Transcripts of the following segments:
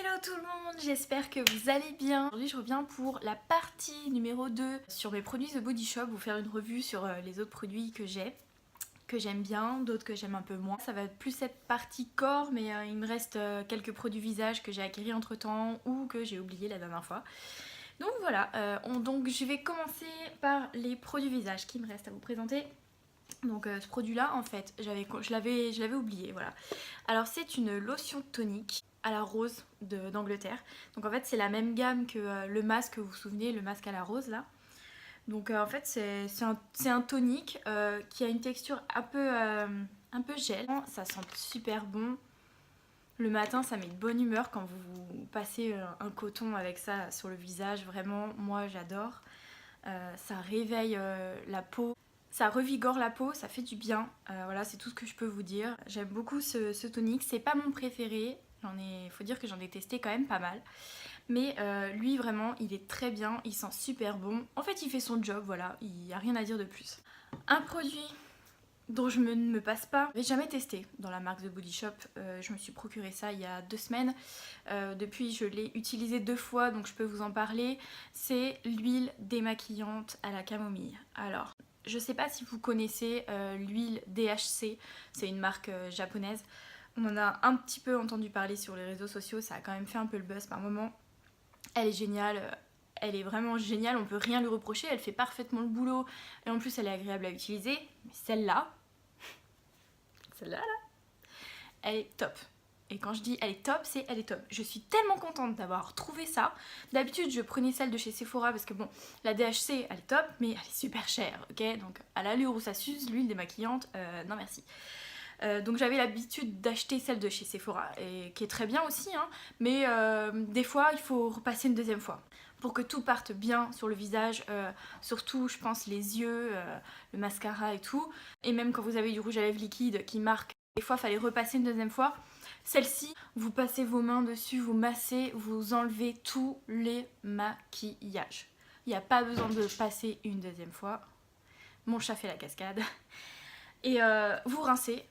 Hello tout le monde, j'espère que vous allez bien. Aujourd'hui je reviens pour la partie numéro 2 sur mes produits The Body Shop, vous faire une revue sur les autres produits que j'aime bien, d'autres que j'aime un peu moins. Ça va être plus cette partie corps, mais il me reste quelques produits visage que j'ai acquis entre temps ou que j'ai oublié la dernière fois. Donc voilà, donc je vais commencer par les produits visage qui me restent à vous présenter. Donc ce produit là en fait je l'avais oublié, voilà. Alors c'est une lotion tonique à la rose d'Angleterre. Donc en fait c'est la même gamme que le masque, vous vous souvenez, le masque à la rose là. Donc en fait c'est un tonique qui a une texture un peu gel. Ça sent super bon. Le matin ça met de bonne humeur quand vous passez un coton avec ça sur le visage. Vraiment moi j'adore. Ça réveille la peau. Ça revigore la peau, ça fait du bien. Voilà, c'est tout ce que je peux vous dire. J'aime beaucoup ce tonique. C'est pas mon préféré. Faut dire que j'en ai testé quand même pas mal. Mais lui, vraiment, il est très bien. Il sent super bon. En fait, il fait son job, voilà. Il n'y a rien à dire de plus. Un produit dont je ne me passe pas. Je n'ai jamais testé dans la marque The Body Shop. Je me suis procuré ça il y a 2 semaines. Depuis, je l'ai utilisé 2 fois, donc je peux vous en parler. C'est l'huile démaquillante à la camomille. Alors, je sais pas si vous connaissez l'huile DHC. C'est une marque japonaise. On en a un petit peu entendu parler sur les réseaux sociaux. Ça a quand même fait un peu le buzz par moment. Elle est géniale. Elle est vraiment géniale, on peut rien lui reprocher, elle fait parfaitement le boulot et en plus elle est agréable à utiliser. Mais celle-là, là, elle est top. Et quand je dis elle est top, c'est elle est top. Je suis tellement contente d'avoir trouvé ça. D'habitude, je prenais celle de chez Sephora parce que bon, la DHC, elle est top, mais elle est super chère, ok? Donc à l'allure où ça s'use, l'huile démaquillante, non merci. Donc j'avais l'habitude d'acheter celle de chez Sephora, et qui est très bien aussi, hein, mais des fois, il faut repasser une deuxième fois pour que tout parte bien sur le visage, surtout je pense les yeux, le mascara et tout, et même quand vous avez du rouge à lèvres liquide qui marque, des fois il fallait repasser une deuxième fois. Celle-ci, vous passez vos mains dessus, vous massez, vous enlevez tous les maquillages. Il n'y a pas besoin de passer une deuxième fois. Mon chat fait la cascade. Et vous rincez.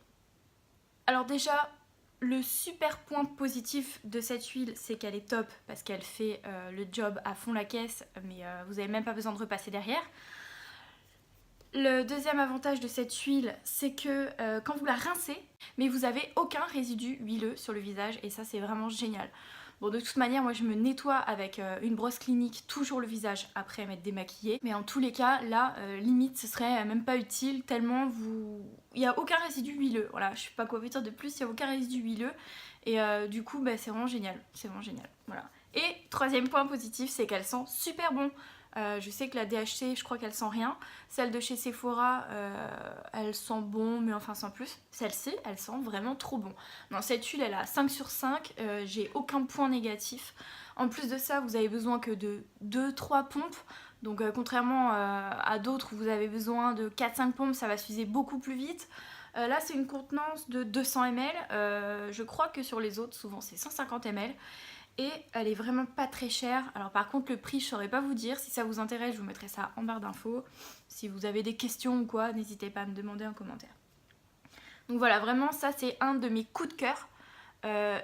Alors déjà, le super point positif de cette huile, c'est qu'elle est top parce qu'elle fait le job à fond la caisse, mais vous n'avez même pas besoin de repasser derrière. Le deuxième avantage de cette huile, c'est que quand vous la rincez, mais vous n'avez aucun résidu huileux sur le visage et ça c'est vraiment génial. Bon, de toute manière, moi je me nettoie avec une brosse clinique toujours le visage après m'être démaquillée. Mais en tous les cas, là, limite, ce serait même pas utile tellement il n'y a aucun résidu huileux. Voilà, je sais pas quoi vous dire de plus, il n'y a aucun résidu huileux. Et du coup, bah, c'est vraiment génial. C'est vraiment génial. Voilà. Et troisième point positif, c'est qu'elle sent super bon. Je sais que la DHC, je crois qu'elle sent rien. Celle de chez Sephora, elle sent bon, mais enfin sans plus. Celle-ci, elle sent vraiment trop bon. Non, cette huile, elle a 5 sur 5. J'ai aucun point négatif. En plus de ça, vous avez besoin que de 2-3 pompes. Donc contrairement à d'autres où vous avez besoin de 4-5 pompes, ça va s'user beaucoup plus vite. Là, c'est une contenance de 200 ml. Je crois que sur les autres, souvent, c'est 150 ml. Et elle est vraiment pas très chère. Alors par contre le prix je saurais pas vous dire. Si ça vous intéresse je vous mettrai ça en barre d'infos. Si vous avez des questions ou quoi, n'hésitez pas à me demander en commentaire. Donc voilà, vraiment ça c'est un de mes coups de cœur.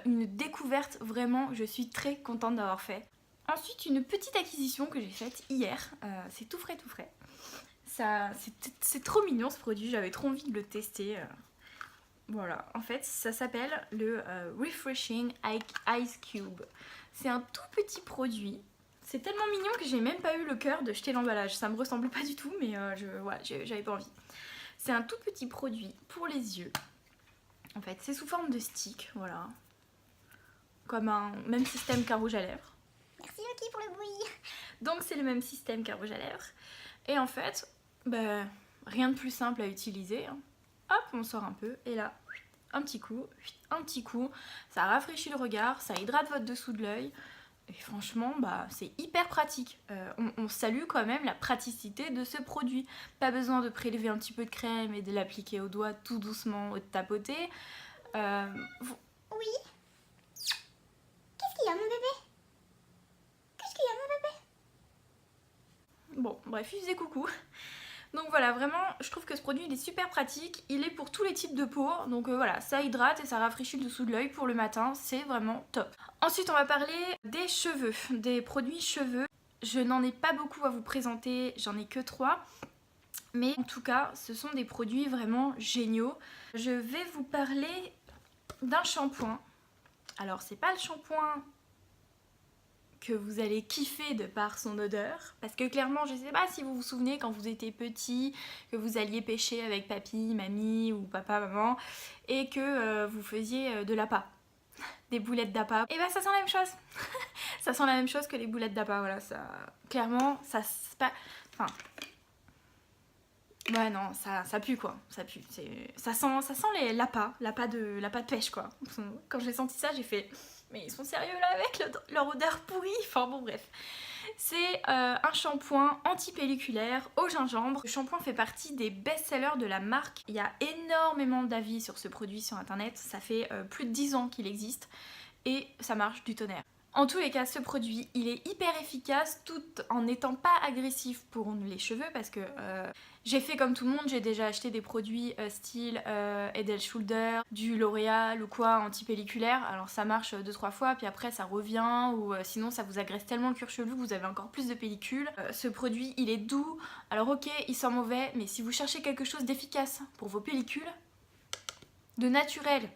Une découverte vraiment, je suis très contente d'avoir fait. Ensuite une petite acquisition que j'ai faite hier. C'est tout frais tout frais. C'est trop mignon ce produit, j'avais trop envie de le tester. Voilà, en fait ça s'appelle le Refreshing Ice Cube. C'est un tout petit produit. C'est tellement mignon que j'ai même pas eu le cœur de jeter l'emballage. Ça me ressemble pas du tout, mais voilà, j'avais pas envie. C'est un tout petit produit pour les yeux. En fait, c'est sous forme de stick, voilà. Comme un même système qu'un rouge à lèvres. Merci Loki pour le bruit. Donc c'est le même système qu'un rouge à lèvres. Et en fait, bah, rien de plus simple à utiliser, hein. Hop, on sort un peu, et là, un petit coup, ça rafraîchit le regard, ça hydrate votre dessous de l'œil, et franchement, bah, c'est hyper pratique. On salue quand même la praticité de ce produit. Pas besoin de prélever un petit peu de crème et de l'appliquer au doigt tout doucement ou de tapoter. Oui. Qu'est-ce qu'il y a mon bébé? Qu'est-ce qu'il y a mon bébé? Bon, bref, il faisait coucou. Donc voilà, vraiment, je trouve que ce produit il est super pratique. Il est pour tous les types de peau. Donc voilà, ça hydrate et ça rafraîchit le dessous de l'œil pour le matin. C'est vraiment top. Ensuite, on va parler des cheveux, des produits cheveux. Je n'en ai pas beaucoup à vous présenter, j'en ai que 3. Mais en tout cas, ce sont des produits vraiment géniaux. Je vais vous parler d'un shampoing. Alors, c'est pas le shampoing que vous allez kiffer de par son odeur, parce que clairement, je sais pas si vous vous souvenez quand vous étiez petit, que vous alliez pêcher avec papy, mamie ou papa, maman, et que vous faisiez de l'appât, des boulettes d'appât. Et bah ça sent la même chose. Ça sent la même chose que les boulettes d'appât, voilà, ça clairement ça c'est pas enfin ouais non, ça pue quoi, ça pue, ça sent l'appât de pêche quoi. Quand j'ai senti ça, j'ai fait mais ils sont sérieux là avec leur odeur pourrie. Enfin bon bref. C'est un shampoing anti-pelliculaire au gingembre. Le shampoing fait partie des best-sellers de la marque. Il y a énormément d'avis sur ce produit sur internet. Ça fait plus de 10 ans qu'il existe et ça marche du tonnerre. En tous les cas, ce produit, il est hyper efficace tout en n'étant pas agressif pour les cheveux parce que j'ai fait comme tout le monde, j'ai déjà acheté des produits style Head & Shoulder, du L'Oréal ou quoi, anti-pelliculaire. Alors ça marche 2-3 fois, puis après ça revient ou sinon ça vous agresse tellement le cuir chevelu que vous avez encore plus de pellicule. Ce produit, il est doux. Alors ok, il sent mauvais, mais si vous cherchez quelque chose d'efficace pour vos pellicules, de naturel,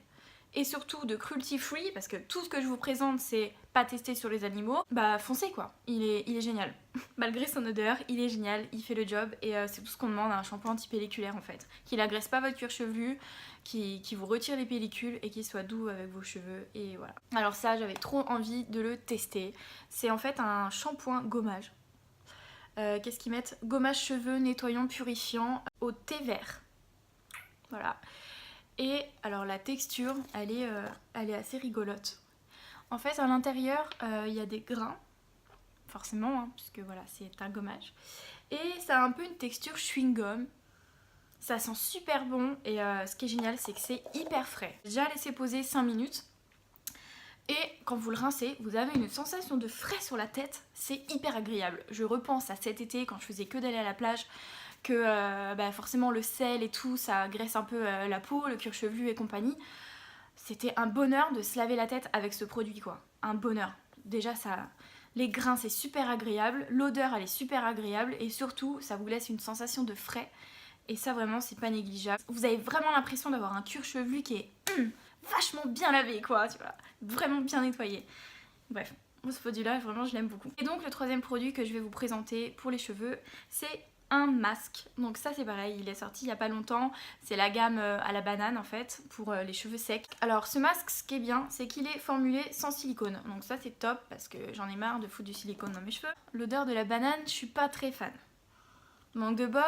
et surtout de cruelty free, parce que tout ce que je vous présente c'est pas testé sur les animaux, bah foncez quoi, il est génial. Malgré son odeur, il est génial, il fait le job et c'est tout ce qu'on demande à un shampoing anti-pelliculaire en fait. Qu'il agresse pas votre cuir chevelu, qui vous retire les pellicules et qu'il soit doux avec vos cheveux et voilà. Alors ça j'avais trop envie de le tester. C'est en fait un shampoing gommage. Qu'est-ce qu'ils mettent? Gommage cheveux nettoyant purifiant au thé vert. Voilà. Et alors la texture, elle est assez rigolote. En fait, à l'intérieur, il y a des grains, forcément, hein, puisque voilà, c'est un gommage. Et ça a un peu une texture chewing-gum. Ça sent super bon et ce qui est génial, c'est que c'est hyper frais. J'ai déjà laissé poser 5 minutes. Et quand vous le rincez, vous avez une sensation de frais sur la tête. C'est hyper agréable. Je repense à cet été, quand je faisais que d'aller à la plage, que forcément le sel et tout ça graisse un peu la peau, le cuir chevelu et compagnie. C'était un bonheur de se laver la tête avec ce produit quoi, un bonheur. Déjà ça, les grains c'est super agréable, l'odeur elle est super agréable et surtout ça vous laisse une sensation de frais et ça vraiment c'est pas négligeable. Vous avez vraiment l'impression d'avoir un cuir chevelu qui est vachement bien lavé quoi, tu vois, vraiment bien nettoyé. Bref, ce produit là vraiment je l'aime beaucoup. Et donc le troisième produit que je vais vous présenter pour les cheveux c'est un masque. Donc ça c'est pareil, il est sorti il y a pas longtemps. C'est la gamme à la banane en fait pour les cheveux secs. Alors ce masque, ce qui est bien, c'est qu'il est formulé sans silicone. Donc ça c'est top parce que j'en ai marre de foutre du silicone dans mes cheveux. L'odeur de la banane, je suis pas très fan. Manque de bol,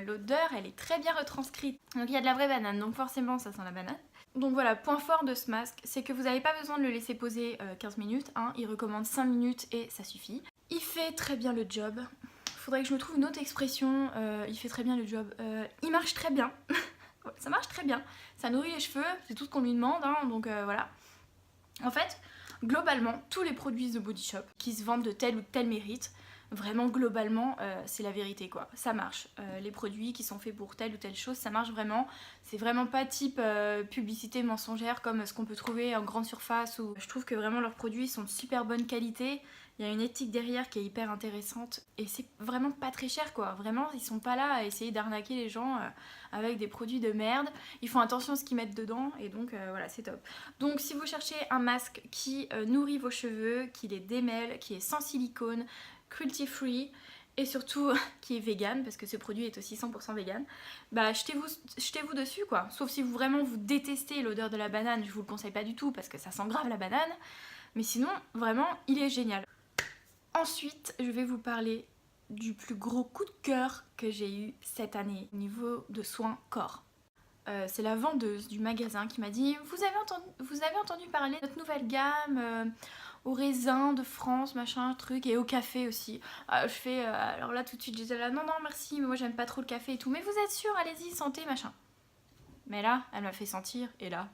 l'odeur elle est très bien retranscrite. Donc il y a de la vraie banane, donc forcément ça sent la banane. Donc voilà, point fort de ce masque, c'est que vous n'avez pas besoin de le laisser poser 15 minutes. Hein. Il recommande 5 minutes et ça suffit. Il fait très bien le job. Faudrait que je me trouve une autre expression, il fait très bien le job. Il marche très bien, ça marche très bien, ça nourrit les cheveux, c'est tout ce qu'on lui demande, hein, donc voilà. En fait, globalement, tous les produits The Body Shop qui se vendent de tel ou tel mérite, vraiment globalement, c'est la vérité quoi, ça marche. Les produits qui sont faits pour telle ou telle chose, ça marche vraiment. C'est vraiment pas type publicité mensongère comme ce qu'on peut trouver en grande surface. Où je trouve que vraiment leurs produits sont de super bonne qualité. Il y a une éthique derrière qui est hyper intéressante et c'est vraiment pas très cher quoi. Vraiment, ils sont pas là à essayer d'arnaquer les gens avec des produits de merde. Ils font attention à ce qu'ils mettent dedans et donc voilà, c'est top. Donc si vous cherchez un masque qui nourrit vos cheveux, qui les démêle, qui est sans silicone, cruelty free et surtout qui est vegan parce que ce produit est aussi 100% vegan, bah jetez-vous dessus quoi. Sauf si vous vraiment vous détestez l'odeur de la banane, je vous le conseille pas du tout parce que ça sent grave la banane. Mais sinon, vraiment, il est génial. Ensuite, je vais vous parler du plus gros coup de cœur que j'ai eu cette année au niveau de soins corps. C'est la vendeuse du magasin qui m'a dit « Vous avez entendu parler de notre nouvelle gamme au raisin de France, machin, truc, et au café aussi. » alors là tout de suite je disais là « Non, non, merci, mais moi j'aime pas trop le café et tout, mais vous êtes sûre, allez-y, santé, machin. » Mais là, elle m'a fait sentir, et là...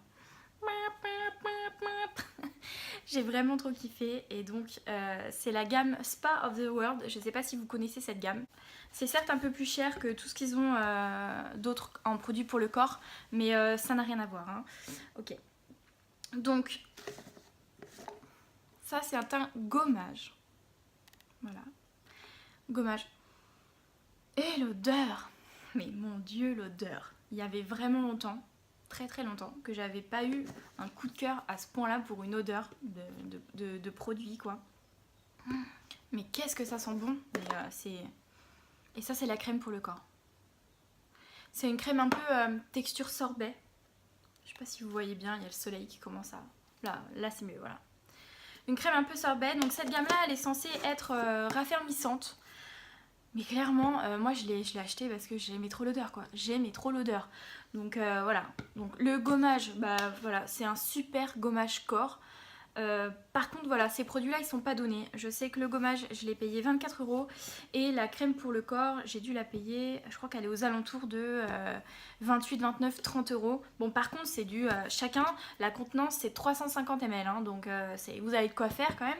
J'ai vraiment trop kiffé et donc c'est la gamme Spa of the World. Je sais pas si vous connaissez cette gamme. C'est certes un peu plus cher que tout ce qu'ils ont d'autres en produits pour le corps, mais ça n'a rien à voir. Hein. Ok. Donc, ça c'est un teint gommage. Voilà. Gommage. Et l'odeur. Mais mon dieu, l'odeur. Il y avait vraiment longtemps, très très longtemps, que j'avais pas eu un coup de cœur à ce point-là pour une odeur de produit, quoi. Mais qu'est-ce que ça sent bon. Et ça, c'est la crème pour le corps. C'est une crème un peu texture sorbet. Je sais pas si vous voyez bien, il y a le soleil qui commence à... Là c'est mieux, voilà. Une crème un peu sorbet. Donc cette gamme-là, elle est censée être raffermissante. Mais clairement, moi je l'ai acheté parce que j'aimais trop l'odeur, quoi. J'aimais trop l'odeur. Donc voilà. Donc le gommage, bah voilà, c'est un super gommage corps. Par contre, voilà, ces produits-là, ils sont pas donnés. Je sais que le gommage, je l'ai payé 24 € et la crème pour le corps, j'ai dû la payer, je crois qu'elle est aux alentours de 28, 29, 30 €. Bon, par contre, c'est du chacun, la contenance, c'est 350 ml, hein, donc vous avez de quoi faire quand même.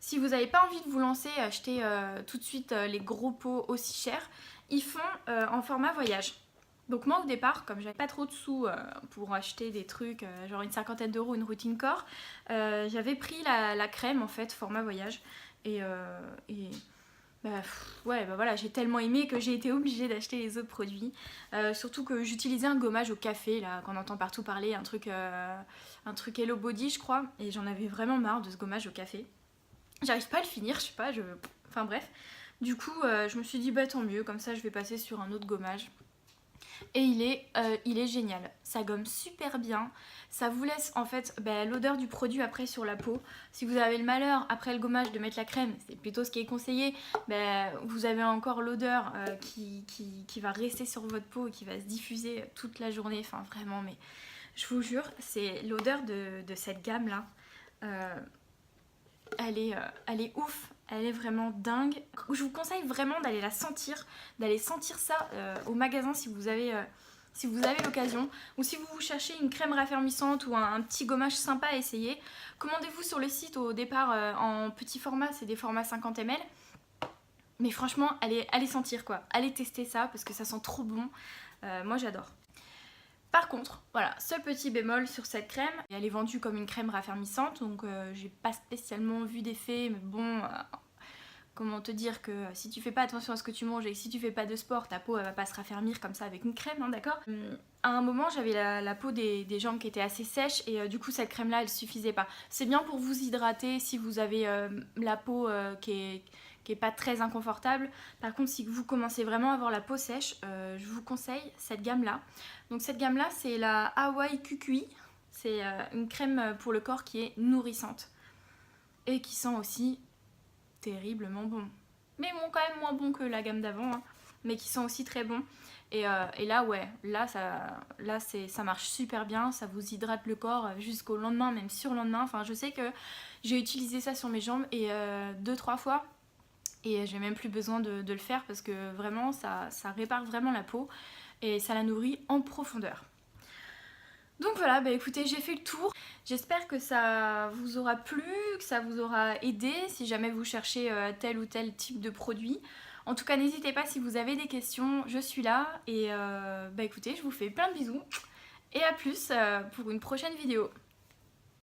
Si vous n'avez pas envie de vous lancer, acheter tout de suite les gros pots aussi chers, ils font en format voyage. Donc moi au départ, comme j'avais pas trop de sous pour acheter des trucs, genre une cinquantaine d'euros, une routine corps, j'avais pris la crème en fait, format voyage. Et voilà, j'ai tellement aimé que j'ai été obligée d'acheter les autres produits. Surtout que j'utilisais un gommage au café, là, qu'on entend partout parler, un truc Hello Body je crois. Et j'en avais vraiment marre de ce gommage au café. J'arrive pas à le finir, je sais pas, enfin bref. Du coup, je me suis dit, bah tant mieux, comme ça je vais passer sur un autre gommage. Et il est génial, ça gomme super bien, ça vous laisse en fait l'odeur du produit après sur la peau. Si vous avez le malheur après le gommage de mettre la crème, c'est plutôt ce qui est conseillé, vous avez encore l'odeur qui va rester sur votre peau et qui va se diffuser toute la journée, enfin vraiment, mais je vous jure, c'est l'odeur de cette gamme là, elle est ouf. Elle est vraiment dingue. Je vous conseille vraiment d'aller la sentir, d'aller sentir ça au magasin si vous avez l'occasion. Ou si vous cherchez une crème raffermissante ou un petit gommage sympa à essayer, commandez-vous sur le site au départ en petit format, c'est des formats 50 ml. Mais franchement, allez sentir quoi. Allez tester ça parce que ça sent trop bon. Moi j'adore. Par contre, voilà, seul petit bémol sur cette crème, elle est vendue comme une crème raffermissante, donc j'ai pas spécialement vu d'effet, mais bon, comment te dire que si tu fais pas attention à ce que tu manges et si tu fais pas de sport, ta peau elle va pas se raffermir comme ça avec une crème, hein, d'accord. À un moment, j'avais la peau des jambes qui était assez sèche et du coup cette crème là elle suffisait pas. C'est bien pour vous hydrater si vous avez la peau qui est pas très inconfortable. Par contre, si vous commencez vraiment à avoir la peau sèche, je vous conseille cette gamme là. Donc cette gamme là, c'est la Hawaii QQI. C'est une crème pour le corps qui est nourrissante et qui sent aussi terriblement bon. Mais bon, quand même moins bon que la gamme d'avant, hein, mais qui sent aussi très bon. Et là, ouais, là ça marche super bien, ça vous hydrate le corps jusqu'au lendemain, même sur le lendemain. Enfin, je sais que j'ai utilisé ça sur mes jambes et 2-3 fois. Et j'ai même plus besoin de le faire parce que vraiment ça répare vraiment la peau et ça la nourrit en profondeur. Donc voilà, écoutez, j'ai fait le tour. J'espère que ça vous aura plu, que ça vous aura aidé si jamais vous cherchez tel ou tel type de produit. En tout cas, n'hésitez pas si vous avez des questions, je suis là. Et écoutez, je vous fais plein de bisous et à plus pour une prochaine vidéo.